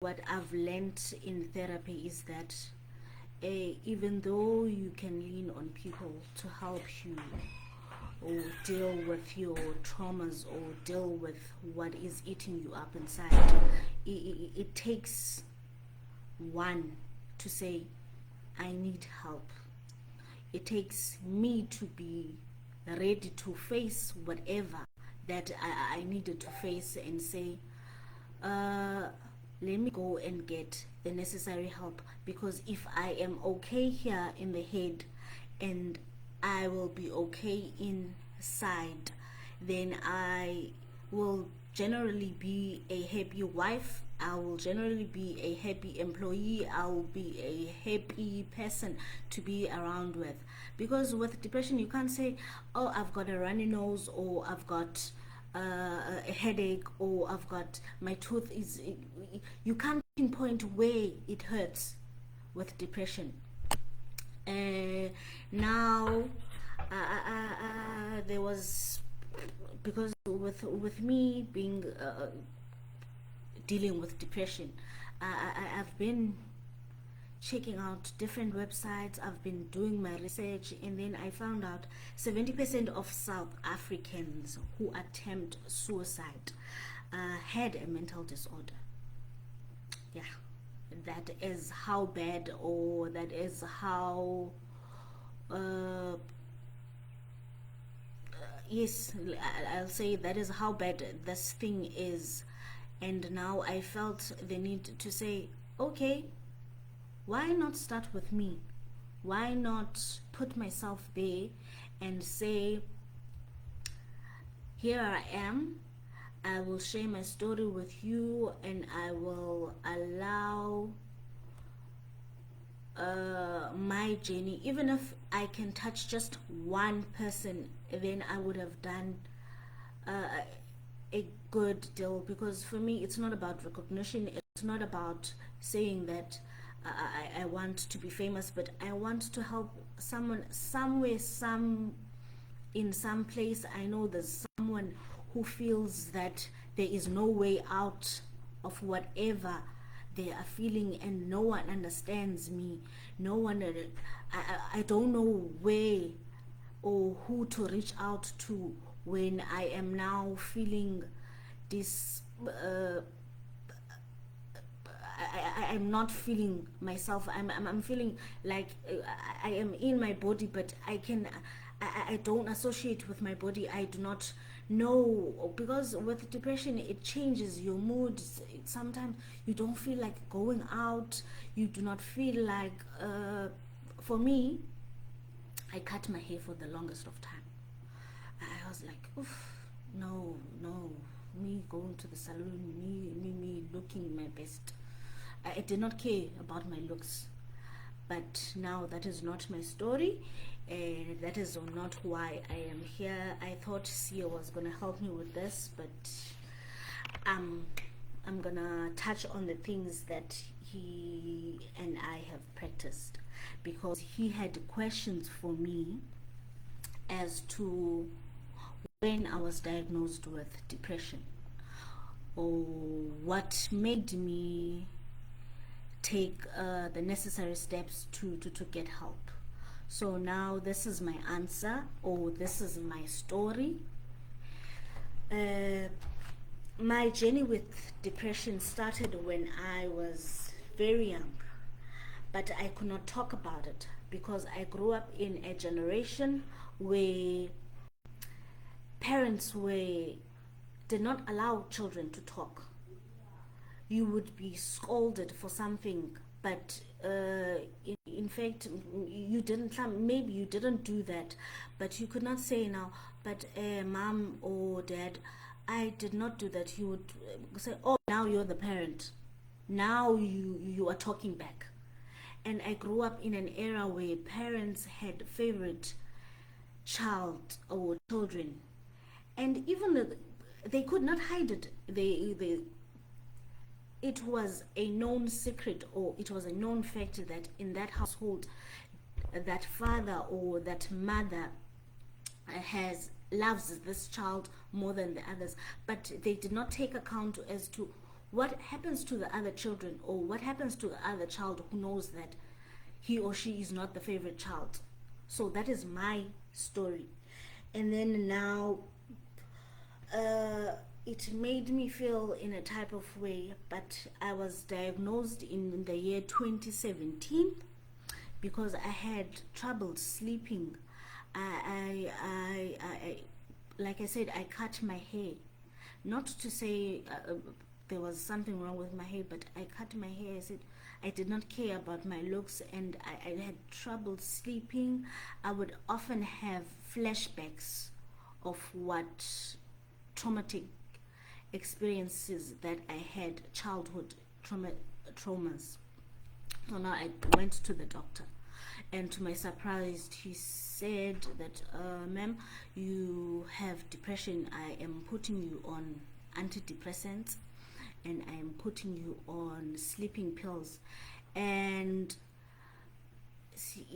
what I've learned in therapy is that even though you can lean on people to help you or deal with your traumas or deal with what is eating you up inside, it takes one to say, I need help. It takes me to be ready to face whatever that I needed to face and say, let me go and get the necessary help, because if I am okay here in the head and I will be okay inside, then I will generally be a happy wife, I will generally be a happy employee, I will be a happy person to be around with. Because with depression you can't say, oh, I've got a runny nose, or I've got a headache, or I've got my tooth is, you can't pinpoint where it hurts with depression. Now there was, because with me being dealing with depression, I've been checking out different websites, I've been doing my research, and then I found out 70% of South Africans who attempt suicide had a mental disorder. Yeah, that is how bad, or that is how yes, I'll say that is how bad this thing is. And now I felt the need to say, okay, why not start with me? Why not put myself there and say, here I am, I will share my story with you, and I will allow my journey. Even if I can touch just one person, then I would have done a good deal. Because for me, it's not about recognition, it's not about saying that I want to be famous, but I want to help someone somewhere, in some place. I know there's someone who feels that there is no way out of whatever they are feeling, and no one understands me. No one, I don't know where or who to reach out to when I am now feeling this. I'm not feeling myself. I'm feeling like I am in my body, but I don't associate with my body. I do not know, because with depression it changes your mood. Sometimes you don't feel like going out. You do not feel like. For me, I cut my hair for the longest of time. I was like, oof, no, me going to the salon, me looking my best. I did not care about my looks. But now that is not my story, and that is not why I am here. I thought Sia was gonna help me with this, but I'm gonna touch on the things that he and I have practiced, because he had questions for me as to when I was diagnosed with depression, or what made me take the necessary steps to get help. So now this is my answer, or this is my story. My journey with depression started when I was very young, but I could not talk about it because I grew up in a generation where parents did not allow children to talk. You would be scolded for something, but in fact maybe you didn't do that, but you could not say now, but mom or dad, I did not do that. You would say, oh, now you're the parent, now you are talking back. And I grew up in an era where parents had favorite child or children, and even they could not hide it. It was a known secret, or it was a known fact that in that household, that father or that mother loves this child more than the others. But they did not take account as to what happens to the other children, or what happens to the other child who knows that he or she is not the favorite child? So that is my story. And then now, it made me feel in a type of way, but I was diagnosed in the year 2017 because I had trouble sleeping. I like I said, I cut my hair. Not to say there was something wrong with my hair, but I cut my hair. I said I did not care about my looks, and I had trouble sleeping. I would often have flashbacks of what traumatic experiences that I had, childhood traumas. So now I went to the doctor, and to my surprise, he said that, ma'am, you have depression. I am putting you on antidepressants, and I am putting you on sleeping pills. And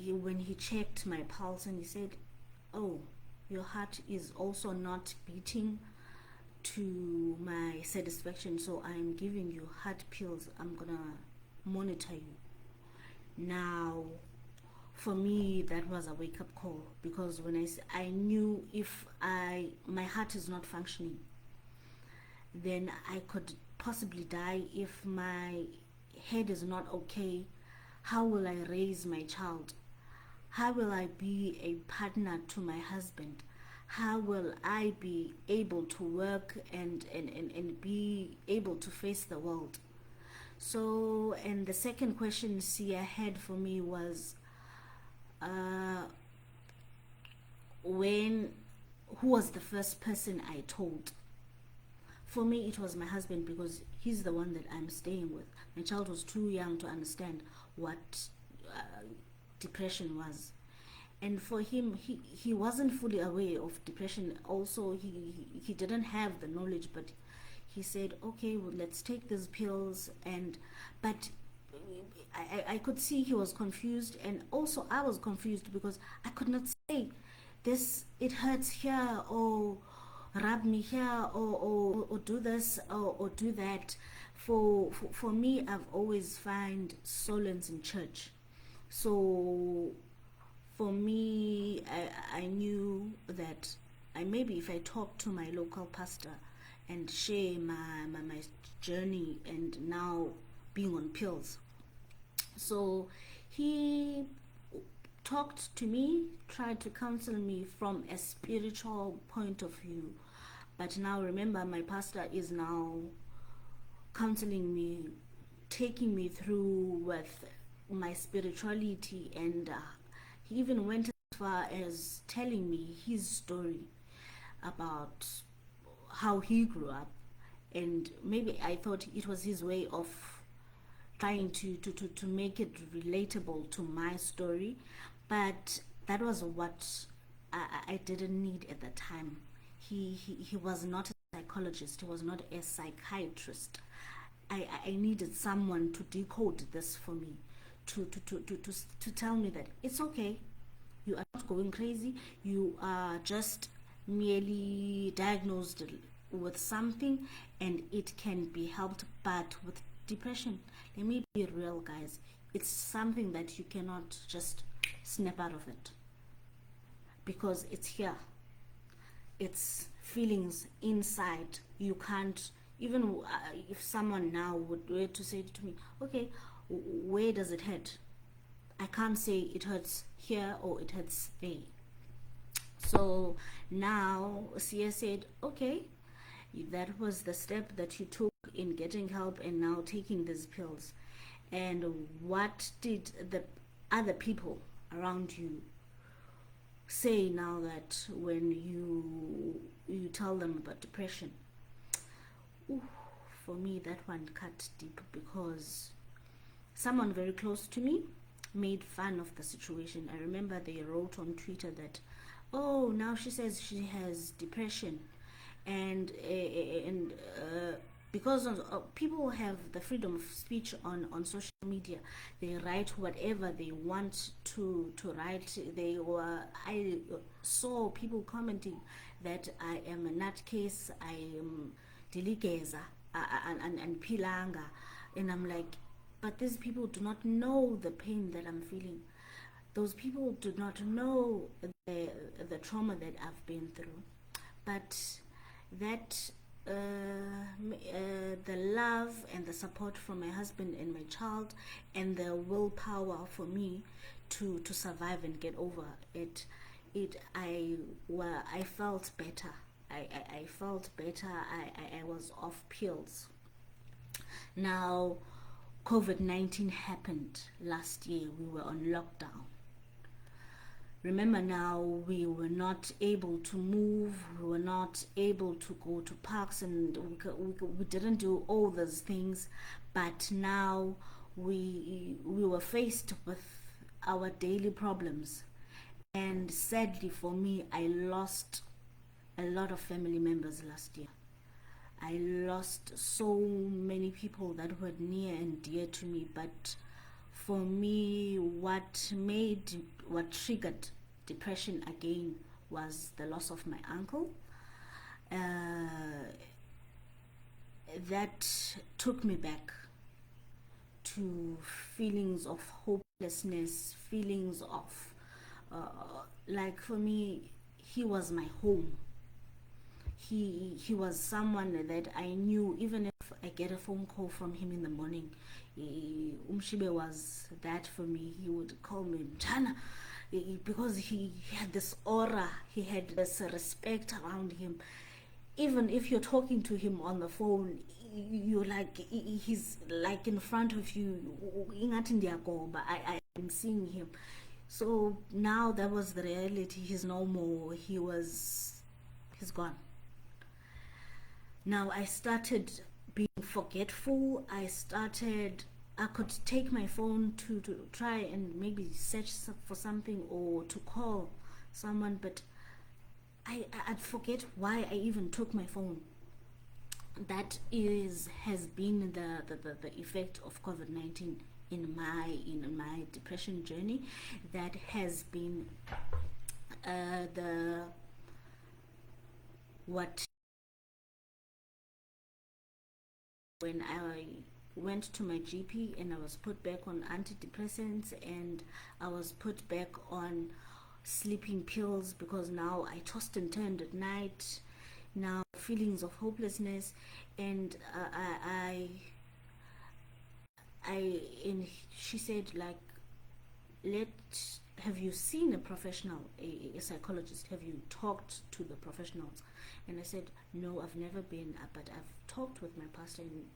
when he checked my pulse, and he said, oh, your heart is also not beating to my satisfaction, so I'm giving you heart pills. I'm gonna monitor you. Now, for me, that was a wake-up call, because when I knew if my heart is not functioning, then I could possibly die. If my head is not okay, how will I raise my child? How will I be a partner to my husband? How will I be able to work and be able to face the world? So, and the second question Sia had for me was, who was the first person I told? For me, it was my husband, because he's the one that I'm staying with. My child was too young to understand what depression was. And for him, he wasn't fully aware of depression. Also, he didn't have the knowledge, but he said, okay, well, let's take these pills. But I could see he was confused, and also I was confused, because I could not say this, it hurts here, or rub me here, or do this, or do that. For me, I've always find solace in church. So for me, I knew that maybe if I talk to my local pastor and share my journey, and now being on pills. So he talked to me, tried to counsel me from a spiritual point of view. But now remember, my pastor is now counseling me, taking me through with my spirituality, and he even went as far as telling me his story about how he grew up. And maybe I thought it was his way of trying to make it relatable to my story, but that was what I didn't need at the time. He was not a psychologist, he was not a psychiatrist. I needed someone to decode this for me, to tell me that it's okay, you are not going crazy, you are just merely diagnosed with something, and it can be helped. But with depression, let me be real, guys, it's something that you cannot just snap out of it, because it's here, it's feelings inside. You can't even, if someone now would were to say to me, okay, where does it hurt, I can't say it hurts here or it hurts there. So now Sia said, okay, that was the step that you took in getting help, and now taking these pills. And what did the other people around you say now that when you tell them about depression? Ooh, for me, that one cut deep, because someone very close to me made fun of the situation. I remember they wrote on Twitter that, oh, now she says she has depression, and because people have the freedom of speech on social media, they write whatever they want to write. I saw people commenting that I am a nutcase, I am diligeza, and pilanga, and I'm like, but these people do not know the pain that I'm feeling. Those people do not know the trauma that I've been through. But that the love and the support from my husband and my child, and the willpower for me to survive and get over it, I felt better. I felt better. I was off pills. Now, COVID-19 happened last year. We were on lockdown. Remember, now we were not able to move, we were not able to go to parks, and we didn't do all those things. But now we were faced with our daily problems. And sadly for me, I lost a lot of family members last year. I lost so many people that were near and dear to me. But for me, what triggered depression again was the loss of my uncle. That took me back to feelings of hopelessness, feelings of like, for me, he was my home. He was someone that I knew. Even if I get a phone call from him in the morning, Umshibe was that for me. He would call me Mtana, because he had this aura, he had this respect around him. Even if you're talking to him on the phone, you're like, he's like in front of you. I'm seeing him. So now that was the reality. He's no more. He's gone. Now I started being forgetful. I could take my phone to try and maybe search for something or to call someone, but I'd forget why I even took my phone. That has been the effect of COVID-19 in my depression journey. That has been the what when I went to my GP and I was put back on antidepressants, and I was put back on sleeping pills, because now I tossed and turned at night. Now feelings of hopelessness, and and she said, like, have you seen a professional, a psychologist? Have you talked to the professionals? And I said, no, I've never been, but I've talked with my pastor, and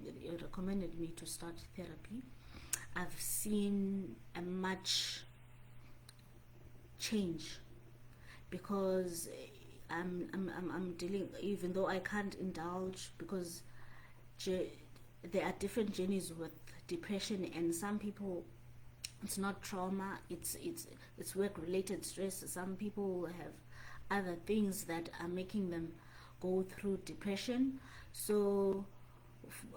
he recommended me to start therapy. I've seen a much change, because I'm dealing, even though I can't indulge, because there are different journeys with depression, and some people, it's not trauma, it's work related stress. Some people have other things that are making them go through depression. So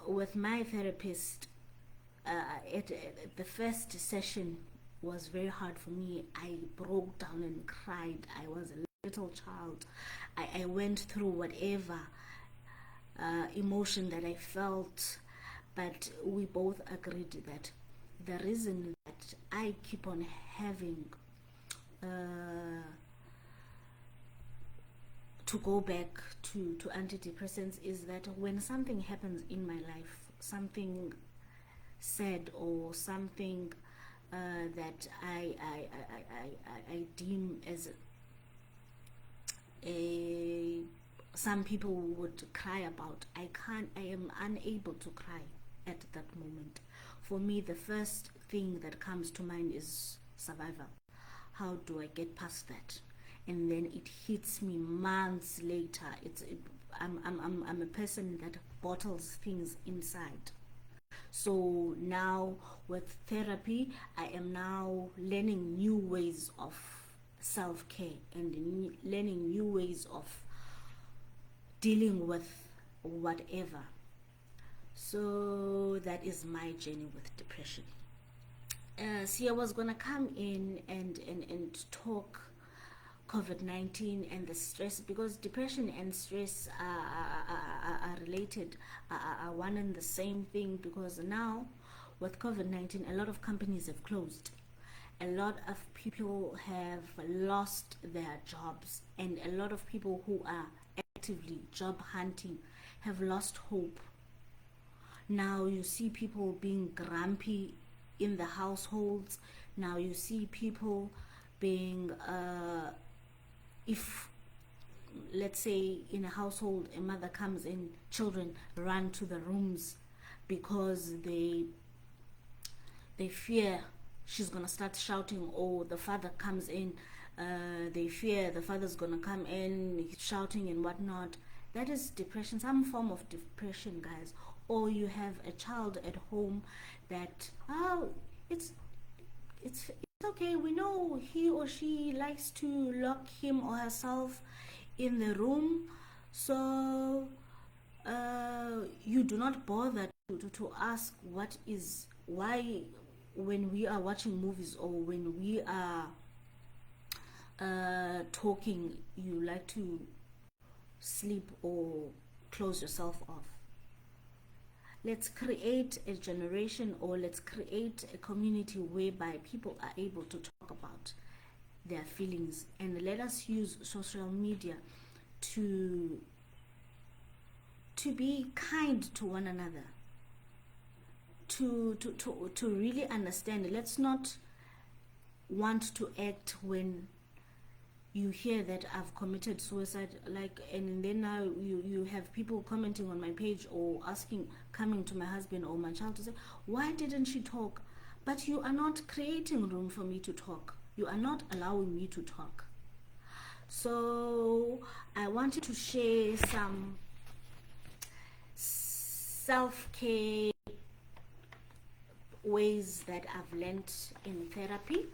with my therapist, the first session was very hard for me. I broke down and cried. I was a little child. I went through whatever emotion that I felt, but we both agreed that the reason that I keep on having to go back to antidepressants is that when something happens in my life, something sad or something that I deem as some people would cry about, I am unable to cry at that moment. For me, the first thing that comes to mind is survival. How do I get past that? And then it hits me months later. I'm a person that bottles things inside. So now with therapy, I am now learning new ways of self-care and learning new ways of dealing with whatever. So that is my journey with depression. See, I was gonna come in and talk COVID-19 and the stress, because depression and stress are related, are one and the same thing, because now with COVID-19 a lot of companies have closed, a lot of people have lost their jobs, and a lot of people who are actively job hunting have lost hope. Now you see people being grumpy in the households. Now you see people being if, let's say, in a household a mother comes in, children run to the rooms because they fear she's gonna start shouting, or the father comes in, they fear the father's gonna come in shouting and whatnot. That is depression, some form of depression, guys. Or you have a child at home that, oh, it's okay, we know he or she likes to lock him or herself in the room, so you do not bother to ask why, when we are watching movies or when we are talking, you like to sleep or close yourself off. Let's create a generation, or let's create a community whereby people are able to talk about their feelings, and let us use social media to be kind to one another, to really understand. Let's not want to act when you hear that I've committed suicide, like, and then now you have people commenting on my page or asking, coming to my husband or my child to say, why didn't she talk? But you are not creating room for me to talk. You are not allowing me to talk. So I wanted to share some self-care ways that I've learned in therapy.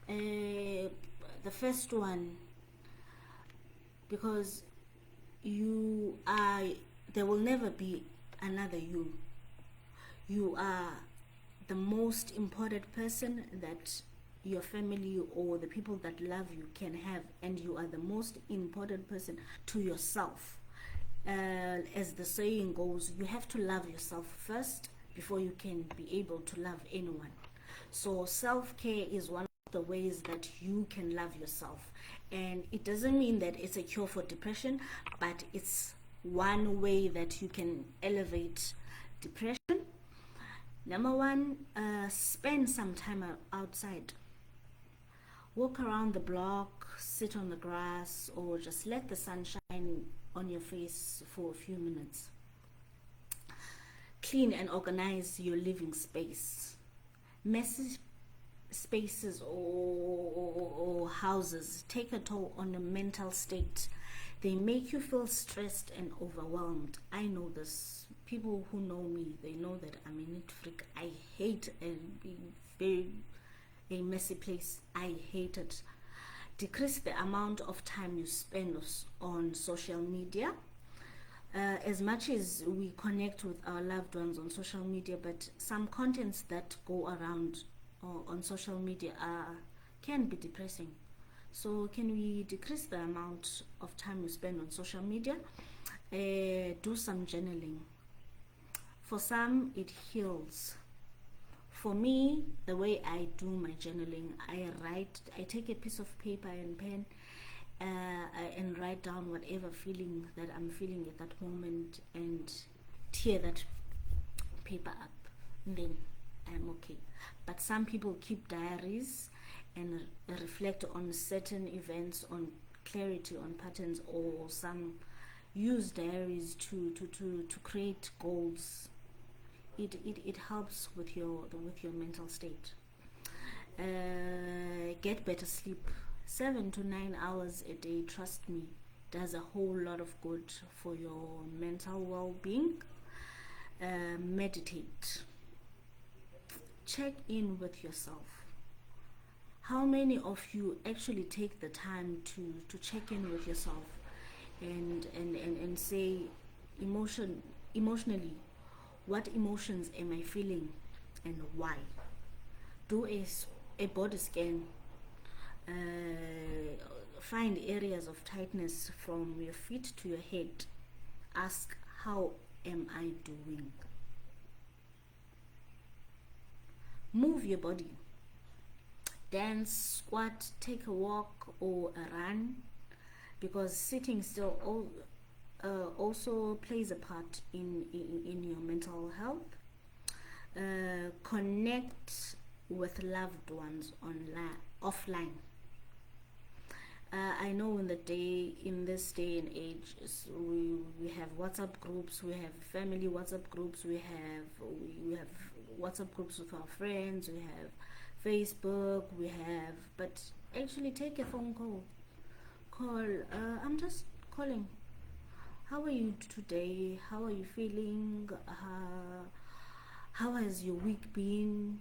The first one, because there will never be another you. You are the most important person that your family or the people that love you can have, and you are the most important person to yourself. As the saying goes, you have to love yourself first before you can be able to love anyone. So self-care is one of the ways that you can love yourself, and it doesn't mean that it's a cure for depression, but it's one way that you can elevate depression. Number one, spend some time outside. Walk around the block, sit on the grass, or just let the sun shine on your face for a few minutes. Clean and organize your living space. Messy spaces or houses take a toll on your mental state. They make you feel stressed and overwhelmed. I know this. People who know me, they know that I'm a neat freak. I hate a messy place. I hate it. Decrease the amount of time you spend on social media. As much as we connect with our loved ones on social media, but some contents that go around on social media can be depressing. So can we decrease the amount of time we spend on social media? Do some journaling. For some, it heals. For me, the way I do my journaling, I take a piece of paper and pen, and write down whatever feeling that I'm feeling at that moment, and tear that paper up. And then I'm okay. But some people keep diaries and reflect on certain events, on clarity, on patterns, or some use diaries to create goals. It helps with your mental state. Get better sleep. 7 to 9 hours a day, trust me, does a whole lot of good for your mental well-being. Meditate. Check in with yourself. How many of you actually take the time to check in with yourself and say, emotionally, what emotions am I feeling and why? Do a body scan. find areas of tightness from your feet to your head. Ask, how am I doing? Move your body. Dance, squat, take a walk or a run, because sitting still also plays a part in your mental health. Connect with loved ones offline. I know in this day and age, we have WhatsApp groups, we have family WhatsApp groups, we have WhatsApp groups with our friends, we have Facebook, but actually take a phone call. I'm just calling. How are you today? How are you feeling? How has your week been?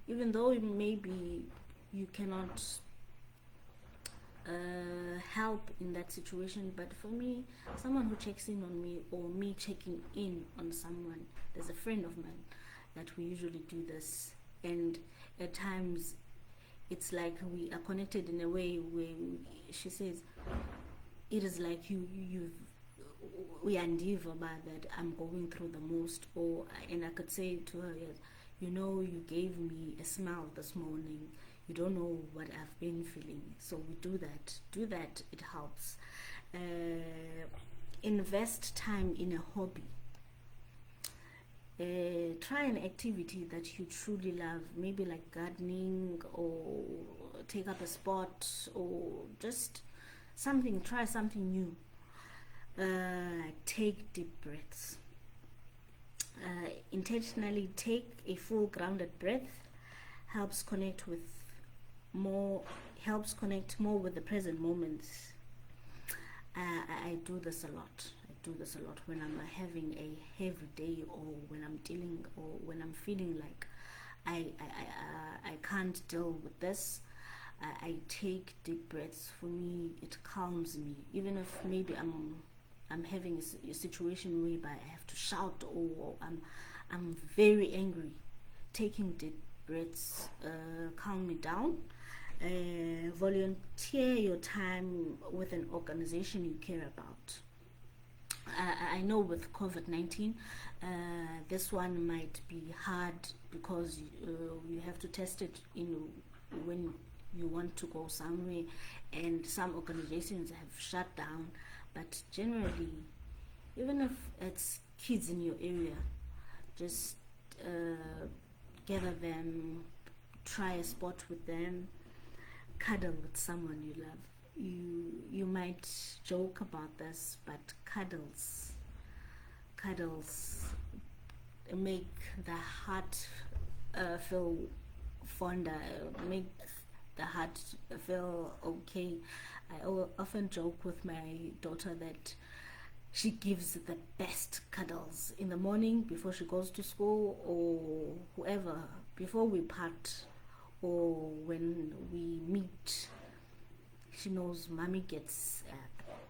Even though maybe you cannot help in that situation, but for me, someone who checks in on me, or me checking in on someone, there's a friend of mine that we usually do this, and at times it's like we are connected in a way where she says it is like we are diva about that I'm going through the most, and I could say to her, yes, you gave me a smile this morning. You don't know what I've been feeling. So we do that. It helps. Invest time in a hobby. Try an activity that you truly love, maybe like gardening, or take up a sport, or just try something new. Take deep breaths. Intentionally take a full grounded breath. Helps connect more with the present moments. I do this a lot. When I'm having a heavy day, or when I'm feeling like I can't deal with this. I take deep breaths. For me, it calms me. Even if maybe I'm having a situation whereby I have to shout, or I'm very angry, taking deep breaths calm me down. Volunteer your time with an organization you care about. I know with COVID-19, this one might be hard, because you have to test it when you want to go somewhere, and some organizations have shut down. But generally, even if it's kids in your area, just gather them, try a sport with them, cuddle with someone you love. You might joke about this, but cuddles make the heart feel fonder, make the heart feel okay. I often joke with my daughter that she gives the best cuddles in the morning before she goes to school, or whoever, before we part, or when we meet. She knows mommy gets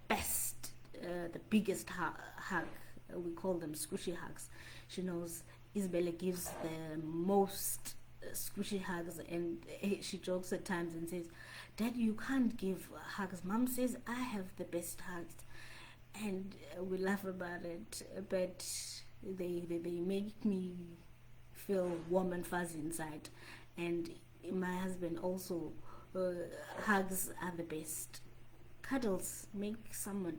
the biggest hug. We call them squishy hugs. She knows Isabella gives the most squishy hugs, and she jokes at times and says, "Dad, you can't give hugs. Mom says I have the best hugs." And we laugh about it, but they make me feel warm and fuzzy inside. And my husband also, hugs are the best. Cuddles make someone,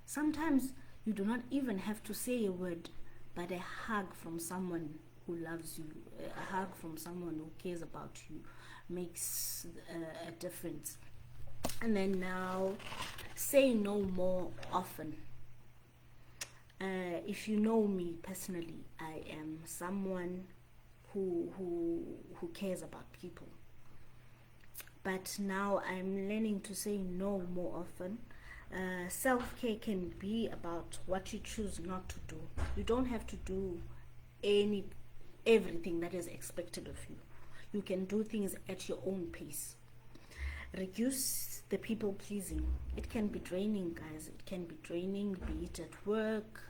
sometimes you do not even have to say a word, but a hug from someone who loves you, a hug from someone who cares about you, makes a difference. And then now, say no more often. If you know me personally, I am someone who cares about people. But now I'm learning to say no more often. Self-care can be about what you choose not to do. You don't have to do everything that is expected of you. You can do things at your own pace. Reduce the people pleasing. It can be draining, guys. It can be draining, be it at work,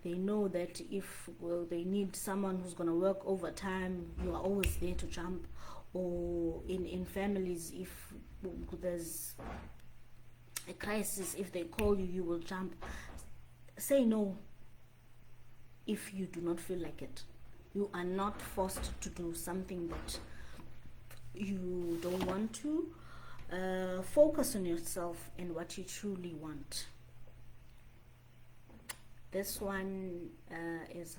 They know that if they need someone who's going to work overtime, you are always there to jump. Or in families, if there's a crisis, if they call you, you will jump. Say no if you do not feel like it. You are not forced to do something that you don't want to. Focus on yourself and what you truly want. This one is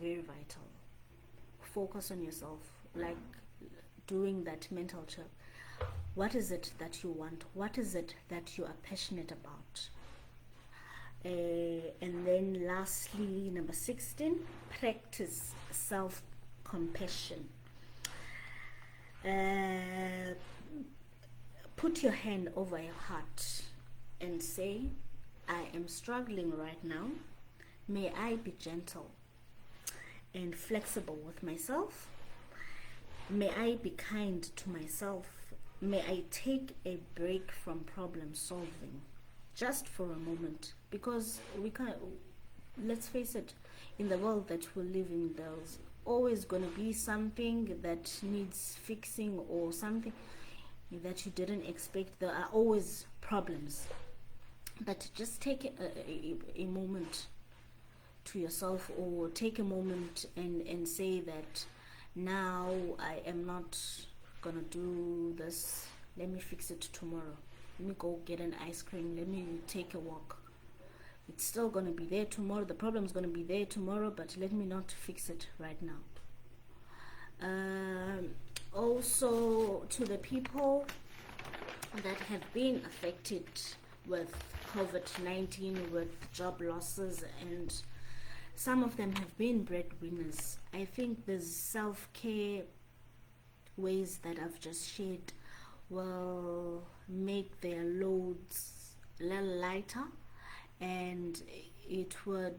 very vital. Focus on yourself, like doing that mental check. What is it that you want? What is it that you are passionate about? And then lastly, number 16, practice self-compassion. Put your hand over your heart and say, I am struggling right now. May I be gentle and flexible with myself. May I be kind to myself. May I take a break from problem solving just for a moment, because we can't, let's face it, in the world that we live in, there's always going to be something that needs fixing or something that you didn't expect. There are always problems, but just take a moment to yourself, or take a moment and say that now I am not gonna do this, let me fix it tomorrow. Let me go get an ice cream, let me take a walk. It's still gonna be there tomorrow, the problem's gonna be there tomorrow, but let me not fix it right now. Also, to the people that have been affected with COVID-19, with job losses, and some of them have been breadwinners, I think there's self-care ways that I've just shared will make their loads a little lighter, and it would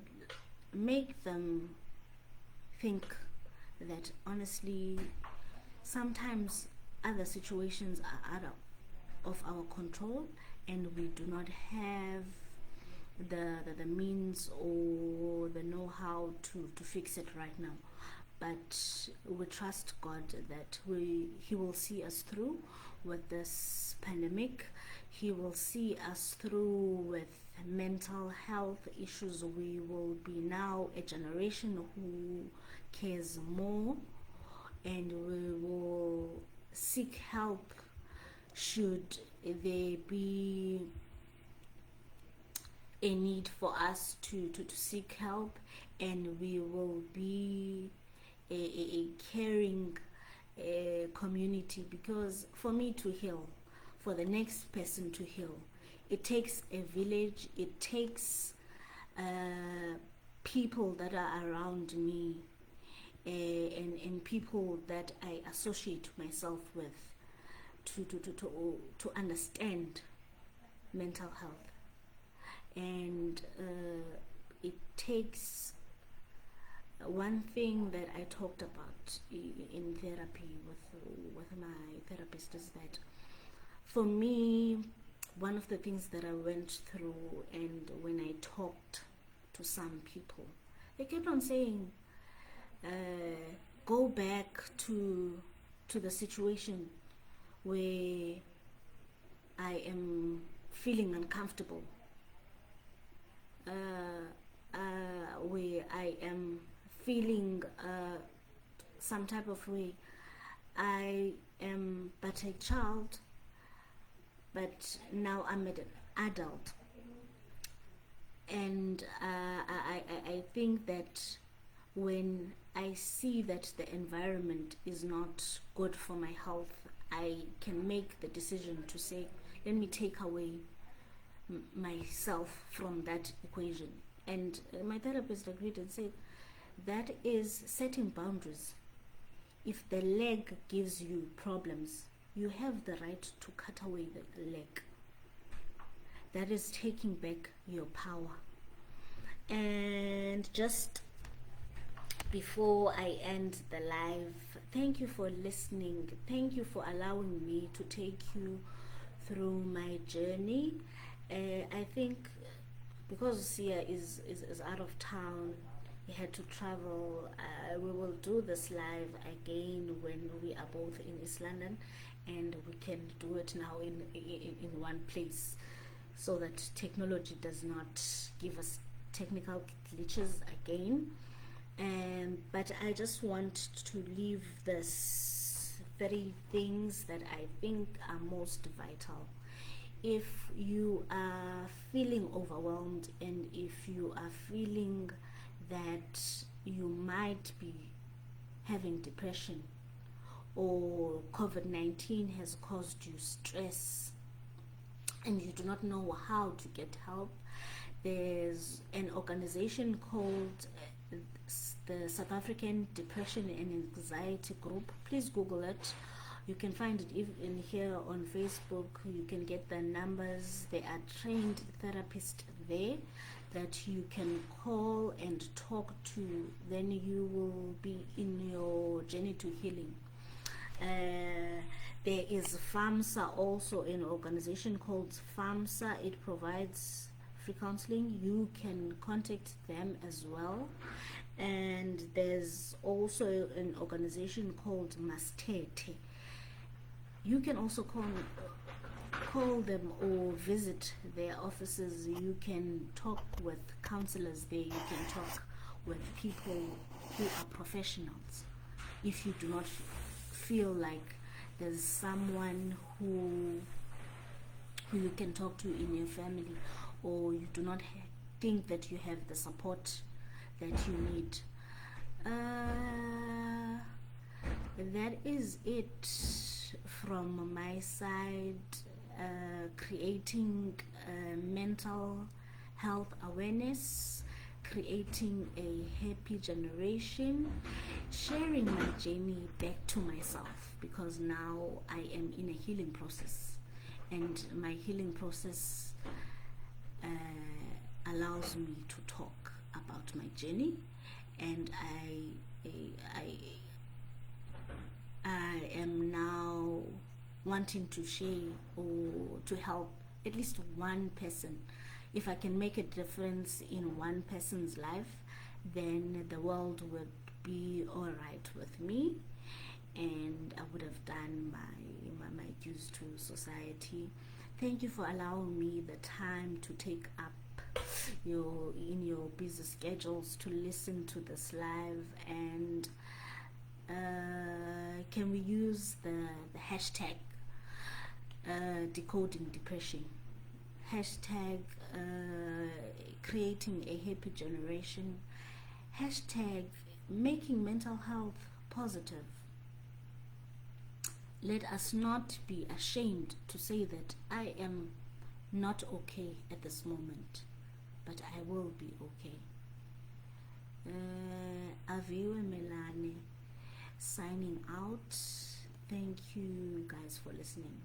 make them think that honestly sometimes other situations are out of our control, and we do not have the means or the know-how to fix it right now. But we trust God that He will see us through with this pandemic. He will see us through with mental health issues. We will be now a generation who cares more, and we will seek help should there be a need for us to seek help, and we will be a caring community, because for me to heal, for the next person to heal, it takes a village, it takes people that are around me, and people that I associate myself with to understand mental health. And it takes one thing that I talked about in therapy with my therapist is that for me, one of the things that I went through, and when I talked to some people, they kept on saying, go back to the situation where I am feeling uncomfortable, where I am feeling some type of way. I am but a child, but now I'm an adult, and I think that when I see that the environment is not good for my health, I can make the decision to say, let me take away myself from that equation. And my therapist agreed and said, that is setting boundaries. If the leg gives you problems, you have the right to cut away the leg. That is taking back your power. And just before I end the live, thank you for listening. Thank you for allowing me to take you through my journey. I think because Sia is out of town. He had to travel. We will do this live again when we are both in East London, and we can do it now in one place, so that technology does not give us technical glitches again. But I just want to leave this 30 things that I think are most vital. If you are feeling overwhelmed, and if you are feeling that you might be having depression, or COVID-19 has caused you stress and you do not know how to get help, there's an organization called the South African Depression and Anxiety Group. Please Google it. You can find it even here on Facebook. You can get the numbers. There are trained therapists there that you can call and talk to. Then you will be in your journey to healing. There is FAMSA, also an organization called FAMSA. It provides free counseling. You can contact them as well. And there's also an organization called Mastete. You can also call them or visit their offices. You can talk with counselors there. You can talk with people who are professionals. If you do not feel like there's someone who you can talk to in your family, or you do not think that you have the support that you need, that is it from my side. Creating mental health awareness, creating a happy generation, sharing my journey back to myself, because now I am in a healing process, and my healing process allows me to talk about my journey, and I am now wanting to share or to help at least one person. If I can make a difference in one person's life, then the world would be all right with me, and I would have done my dues to society. Thank you for allowing me the time to take up in your busy schedules to listen to this live. And can we use the hashtag decoding depression, hashtag creating a happy generation, hashtag making mental health positive. Let us not be ashamed to say that I am not okay at this moment, but I will be okay. Aviwe Melane signing out. Thank you guys for listening.